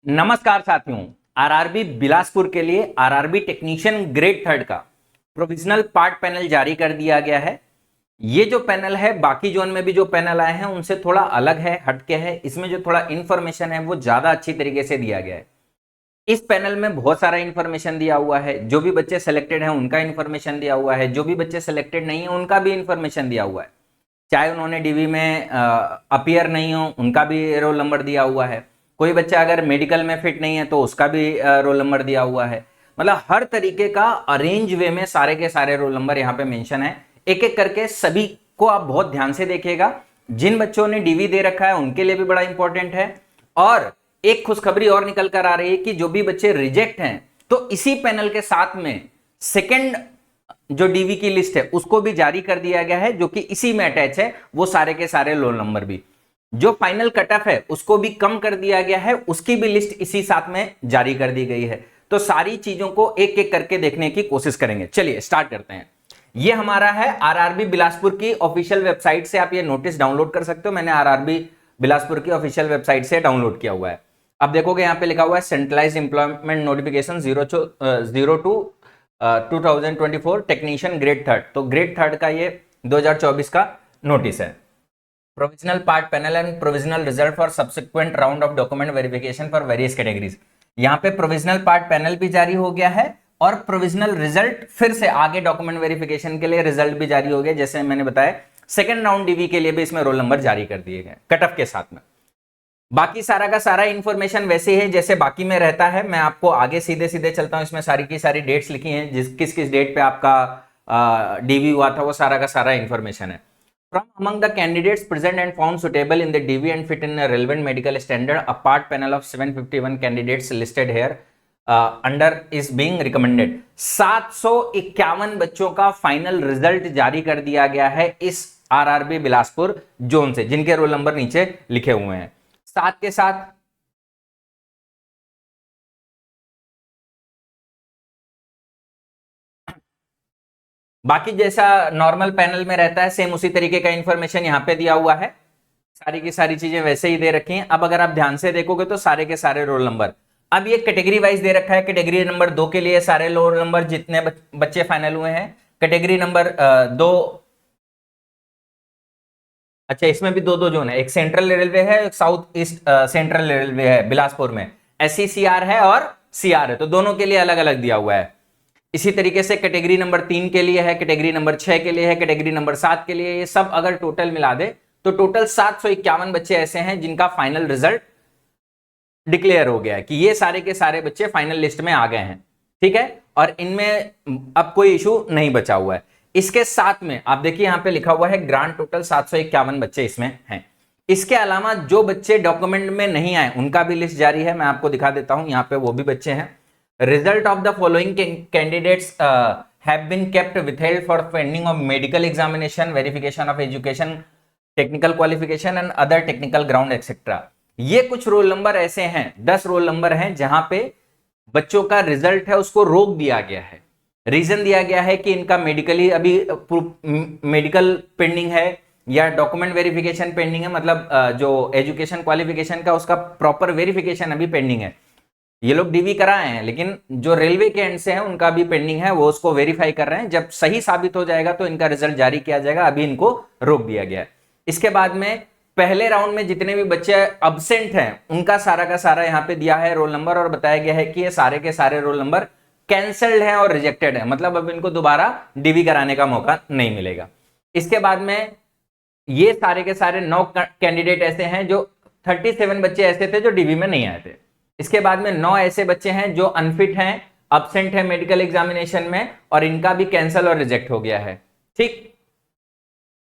नमस्कार साथियों। आरआरबी बिलासपुर के लिए आरआरबी टेक्नीशियन ग्रेड थर्ड का प्रोविजनल पार्ट पैनल जारी कर दिया गया है। ये जो पैनल है बाकी जोन में भी जो पैनल आए हैं उनसे थोड़ा अलग है, हटके है। इसमें जो थोड़ा इंफॉर्मेशन है वो ज्यादा अच्छी तरीके से दिया गया है। इस पैनल में बहुत सारा इंफॉर्मेशन दिया हुआ है। जो भी बच्चे सेलेक्टेड हैं उनका इंफॉर्मेशन दिया हुआ है, जो भी बच्चे सेलेक्टेड नहीं है उनका भी इंफॉर्मेशन दिया हुआ है। चाहे उन्होंने डीवी में अपीयर नहीं हो उनका भी रोल नंबर दिया हुआ है। कोई बच्चा अगर मेडिकल में फिट नहीं है तो उसका भी रोल नंबर दिया हुआ है। मतलब हर तरीके का अरेंज वे में सारे के सारे रोल नंबर यहाँ पे मेंशन है। एक एक करके सभी को आप बहुत ध्यान से देखिएगा। जिन बच्चों ने डीवी दे रखा है उनके लिए भी बड़ा इंपॉर्टेंट है। और एक खुशखबरी और निकल कर आ रही है कि जो भी बच्चे रिजेक्ट हैं तो इसी पैनल के साथ में सेकेंड जो डीवी की लिस्ट है उसको भी जारी कर दिया गया है, जो कि इसी में अटैच है। वो सारे के सारे रोल नंबर भी, जो फाइनल कट ऑफ है उसको भी कम कर दिया गया है, उसकी भी लिस्ट इसी साथ में जारी कर दी गई है। तो सारी चीजों को एक एक करके देखने की कोशिश करेंगे। चलिए स्टार्ट करते हैं। ये हमारा है आरआरबी बिलासपुर की ऑफिशियल वेबसाइट से आप ये नोटिस डाउनलोड कर सकते हो। मैंने आरआरबी बिलासपुर की ऑफिशियल वेबसाइट से डाउनलोड किया हुआ है। अब देखोगे यहाँ पे लिखा हुआ है centralise employment notification 2024 technician grade third. तो ग्रेड थर्ड का ये 2024 का नोटिस है। Provisional part panel and provisional result for subsequent round of document verification for various categories. यहाँ पे प्रोविजनल पार्ट पैनल भी जारी हो गया है और प्रोविजनल रिजल्ट फिर से आगे डॉक्यूमेंट वेरिफिकेशन के लिए रिजल्ट भी जारी हो गया। जैसे मैंने बताया सेकंड राउंड डीवी के लिए भी इसमें रोल नंबर जारी कर दिए गए कट ऑफ के साथ में। बाकी सारा का सारा इंफॉर्मेशन वैसे है जैसे बाकी में रहता है। मैं आपको आगे सीधे सीधे चलता हूं। इसमें सारी की सारी डेट्स लिखी हैं, किस किस डेट पे आपका डीवी हुआ था, वो सारा का सारा इंफॉर्मेशन है। From among the candidates present and found suitable in the DV and fit in relevant medical standard, a part panel of 751 candidates listed here under is being recommended. 751 बच्चों का फाइनल रिजल्ट जारी कर दिया गया है इस RRB Bilaspur zone से, जिनके रोल नंबर नीचे लिखे हुए हैं। साथ के साथ बाकी जैसा नॉर्मल पैनल में रहता है सेम उसी तरीके का इंफॉर्मेशन यहां पे दिया हुआ है। सारी की सारी चीजें वैसे ही दे रखी हैं। अब अगर आप ध्यान से देखोगे तो सारे के सारे रोल नंबर अब ये कैटेगरी वाइज दे रखा है। कैटेगरी नंबर 2 के लिए सारे रोल नंबर जितने बच्चे फाइनल हुए हैं। कैटेगरी नंबर 2, अच्छा इसमें भी दो दो जोन है, एक सेंट्रल रेलवे है, एक साउथ ईस्ट सेंट्रल रेलवे है बिलासपुर में। SECR है और CR है, तो दोनों के लिए अलग अलग दिया हुआ है। इसी तरीके से कैटेगरी नंबर 3 के लिए है, कैटेगरी नंबर 6 के लिए है, कैटेगरी नंबर 7 के लिए। ये सब अगर टोटल मिला दे तो टोटल 751 बच्चे ऐसे हैं जिनका फाइनल रिजल्ट डिक्लेयर हो गया है कि ये सारे के सारे बच्चे फाइनल लिस्ट में आ गए हैं। ठीक है, और इनमें अब कोई इशू नहीं बचा हुआ है। इसके साथ में आप देखिए यहां पे लिखा हुआ है ग्रांड टोटल 751 बच्चे इसमें हैं। इसके अलावा जो बच्चे डॉक्यूमेंट में नहीं आए उनका भी लिस्ट जारी है। मैं आपको दिखा देता हूं, यहाँ पे वो भी बच्चे हैं। Result of the following candidates have been kept withheld for pending of medical examination, verification of education, technical qualification and other technical ground etcetera. ये कुछ रोल नंबर ऐसे हैं, 10 रोल नंबर हैं जहां पे बच्चों का रिजल्ट है उसको रोक दिया गया है। रीजन दिया गया है कि इनका मेडिकली अभी मेडिकल पेंडिंग है या डॉक्यूमेंट वेरिफिकेशन पेंडिंग है, मतलब जो एजुकेशन क्वालिफिकेशन का उसका प्रॉपर वेरिफिकेशन अभी पेंडिंग है। ये लोग डीवी कराए हैं लेकिन जो रेलवे के एंड से है उनका भी पेंडिंग है, वो उसको वेरीफाई कर रहे हैं। जब सही साबित हो जाएगा तो इनका रिजल्ट जारी किया जाएगा। अभी इनको रोक दिया गया है। इसके बाद में पहले राउंड में जितने भी बच्चे अब्सेंट हैं उनका सारा का सारा यहाँ पे दिया है रोल नंबर, और बताया गया है कि ये सारे के सारे रोल नंबर कैंसल्ड हैं और रिजेक्टेड है, मतलब अब इनको दोबारा डीवी कराने का मौका नहीं मिलेगा। इसके बाद में ये सारे के सारे 9 कैंडिडेट ऐसे हैं जो 37 बच्चे ऐसे थे जो डीवी में नहीं आए थे। इसके बाद में 9 ऐसे बच्चे हैं जो अनफिट हैं, अब्सेंट है मेडिकल एग्जामिनेशन में, और इनका भी कैंसिल और रिजेक्ट हो गया है। ठीक,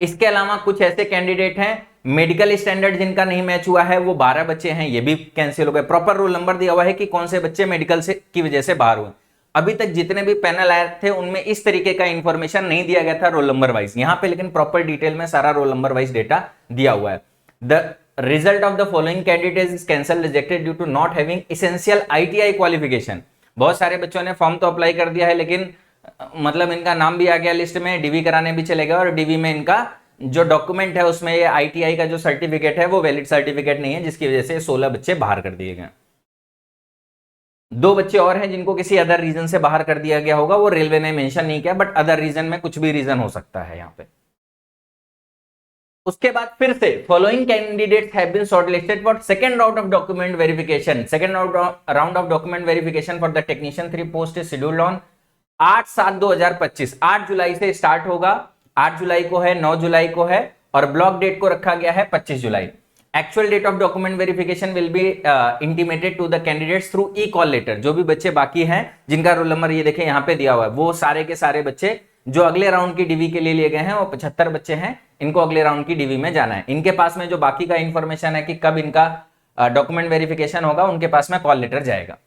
इसके अलावा कुछ ऐसे कैंडिडेट हैं मेडिकल स्टैंडर्ड जिनका नहीं मैच हुआ है, वो 12 बच्चे हैं, ये भी कैंसिल हो गए। प्रॉपर रोल नंबर दिया हुआ है कि कौन से बच्चे मेडिकल से की वजह से बाहर हुए। अभी तक जितने भी पैनल आए थे उनमें इस तरीके का इंफॉर्मेशन नहीं दिया गया था रोल नंबर वाइज। यहां पे लेकिन प्रॉपर डिटेल में सारा रोल नंबर वाइज डेटा दिया हुआ है। The result of the following candidate is cancel rejected due to not having essential ITI qualification. बहुत सारे बच्चों ने फॉर्म तो अप्लाई कर दिया है लेकिन मतलब इनका नाम भी आ गया लिस्ट में, डीवी कराने भी चले गए, और डीवी में इनका जो डॉक्यूमेंट है उसमें ये ITI का जो सर्टिफिकेट है वो वैलिड सर्टिफिकेट नहीं है, जिसकी वजह से 16 बच्चे बाहर कर दिए गए। दो बच्चे और हैं जिनको किसी अदर रीजन से बाहर कर दिया गया होगा, वो रेलवे ने मेंशन नहीं किया, बट अदर रीजन में कुछ भी रीजन हो सकता है यहाँ पे। उसके बाद फिर से following candidates have been shortlisted for second round of document verification. Second round of document verification for the technician 3 post is scheduled on 8/7/2025। 8 जुलाई से स्टार्ट होगा, 8 जुलाई को है, 9 जुलाई को है, और ब्लॉक डेट को रखा गया है 25 जुलाई। Actual date of document verification will be intimated to the candidates through e call letter. जो भी बच्चे बाकी हैं जिनका रोल नंबर ये देखें यहाँ पे दिया हुआ है, वो सारे के सारे बच्चे जो अगले राउंड की डीवी के लिए लिए गए हैं, वो 75 बच्चे हैं, इनको अगले राउंड की डीवी में जाना है। इनके पास में जो बाकी का इंफॉर्मेशन है कि कब इनका डॉक्यूमेंट वेरिफिकेशन होगा, उनके पास में कॉल लेटर जाएगा।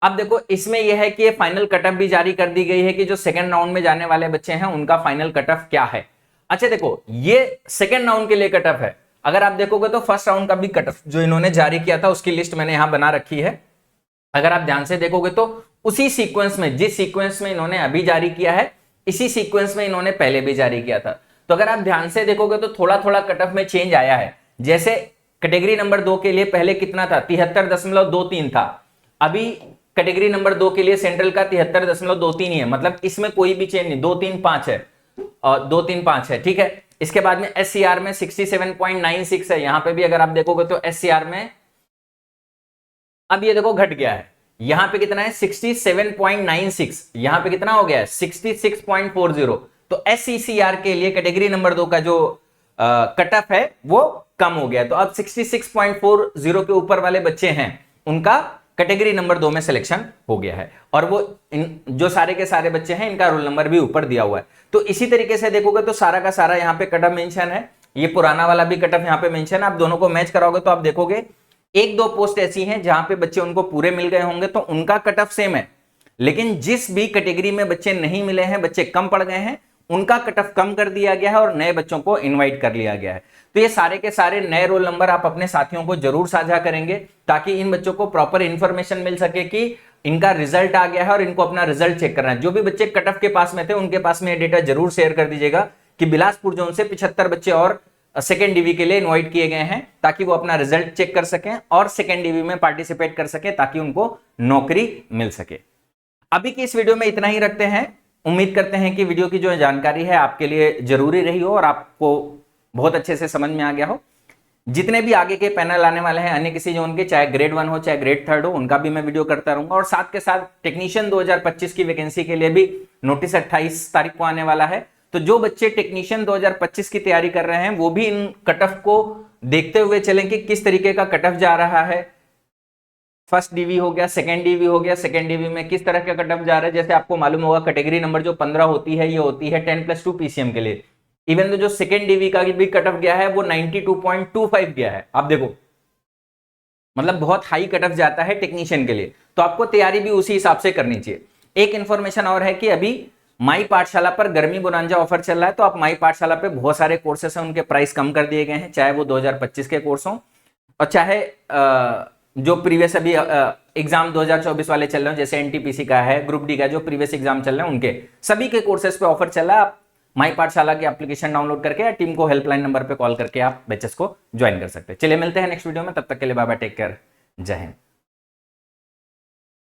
अब देखो इसमें यह है कि ये फाइनल कटअफ भी जारी कर दी गई है कि जो सेकंड राउंड में जाने वाले बच्चे हैं उनका फाइनल कटअफ क्या है। अच्छा देखो, ये सेकंड राउंड के लिए कटअफ है। अगर आप देखोगे तो फर्स्ट राउंड का भी कटअफ जो इन्होंने जारी किया था उसकी लिस्ट मैंने यहां बना रखी है। अगर आप ध्यान से देखोगे तो उसी सीक्वेंस में, जिस सीक्वेंस में इन्होंने अभी जारी किया है, इसी सीक्वेंस में इन्होंने पहले भी जारी किया था। तो अगर आप ध्यान से देखोगे तो थोड़ा थोड़ा कटअफ में चेंज आया है। जैसे कैटेगरी नंबर 2 के लिए पहले कितना था, 73.23 था। अभी कैटेगरी नंबर 2 के लिए सेंट्रल का 73.23 ही है, मतलब इसमें कोई भी चेंज नहीं, 235 है और 235 है, ठीक है। इसके बाद में SCR में 67.96 है, यहां पे भी अगर आप देखोगे तो SCR में अब ये देखो घट गया है, यहां पे कितना है 67.96, यहां पे कितना हो गया है 66.40। तो SCCR के लिए कैटेगरी नंबर 2 का जो कटअफ है वो कम हो गया। तो अब 66.40 के ऊपर वाले बच्चे हैं उनका कैटेगरी नंबर 2 में सिलेक्शन हो गया है, और वो जो सारे के सारे बच्चे हैं इनका रोल नंबर भी ऊपर दिया हुआ है। तो इसी तरीके से देखोगे तो सारा का सारा यहाँ पे कटअफ मेंशन है, ये पुराना वाला भी कटअफ यहाँ पे मेंशन है। आप दोनों को मैच कराओगे तो आप देखोगे 1-2 पोस्ट ऐसी हैं जहां पे बच्चे उनको पूरे मिल गए होंगे तो उनका कटअफ सेम है, लेकिन जिस भी कैटेगरी में बच्चे नहीं मिले हैं, बच्चे कम पड़ गए हैं, उनका कटअफ कम कर दिया गया है और नए बच्चों को इनवाइट कर लिया गया है। तो ये सारे के सारे नए रोल नंबर आप अपने साथियों को जरूर साझा करेंगे ताकि इन बच्चों को प्रॉपर इंफॉर्मेशन मिल सके कि इनका रिजल्ट आ गया है और इनको अपना रिजल्ट चेक करना है। जो भी बच्चे कटअफ के पास में थे उनके पास में ये डेटा जरूर शेयर कर दीजिएगा कि बिलासपुर जोन से 75 बच्चे और सेकेंड डीवी के लिए इनवाइट किए गए हैं ताकि वो अपना रिजल्ट चेक कर सकें और सेकेंड डीवी में पार्टिसिपेट कर सकें ताकि उनको नौकरी मिल सके। अभी की इस वीडियो में इतना ही रखते हैं। उम्मीद करते हैं कि वीडियो की जो जानकारी है आपके लिए जरूरी रही हो और आपको बहुत अच्छे से समझ में आ गया हो। जितने भी आगे के पैनल आने वाले हैं अन्य किसी जोन के, चाहे ग्रेड 1 हो चाहे ग्रेड 3 हो, उनका भी मैं वीडियो करता रहूंगा। और साथ के साथ टेक्नीशियन 2025 की वैकेंसी के लिए भी नोटिस 28 तारीख को आने वाला है। तो जो बच्चे टेक्नीशियन 2025 की तैयारी कर रहे हैं वो भी इन कटअफ को देखते हुए चलें कि किस तरीके का कटअफ जा रहा है। फर्स्ट डीवी हो गया, सेकेंड डीवी हो गया, सेकेंड डीवी में किस तरह का कटअफ जा रहा है। जैसे आपको मालूम होगा कैटेगरी नंबर जो 15 होती है ये होती है 10+2 PCM के लिए। इवन तो जो सेकेंड डीवी का भी कटअफ गया है वो 92.25 गया है। आप देखो मतलब बहुत हाई कटअफ जाता है टेक्नीशियन के लिए, तो आपको तैयारी भी उसी हिसाब से करनी चाहिए। एक इंफॉर्मेशन और है कि अभी माई पाठशाला पर गर्मी बोनांजा ऑफर चल रहा है, तो आप माई पाठशाला पे बहुत सारे कोर्सेस हैं, उनके प्राइस कम कर दिए गए हैं, चाहे वो 2025 के कोर्स हों और चाहे जो प्रीवियस अभी एग्जाम 2024 वाले चल रहे हैं, जैसे एनटीपीसी का है, ग्रुप डी का जो प्रीवियस एग्जाम चल रहे हैं उनके सभी के कोर्सेज पे ऑफर चल रहा है। आप माई पाठशाला की एप्लीकेशन डाउनलोड करके या टीम को हेल्पलाइन नंबर पे कॉल करके आप बैचेस को ज्वाइन कर सकते हैं। चलिए मिलते हैं नेक्स्ट वीडियो में, तब तक के लिए बाय बाय, टेक केयर, जय हिंद।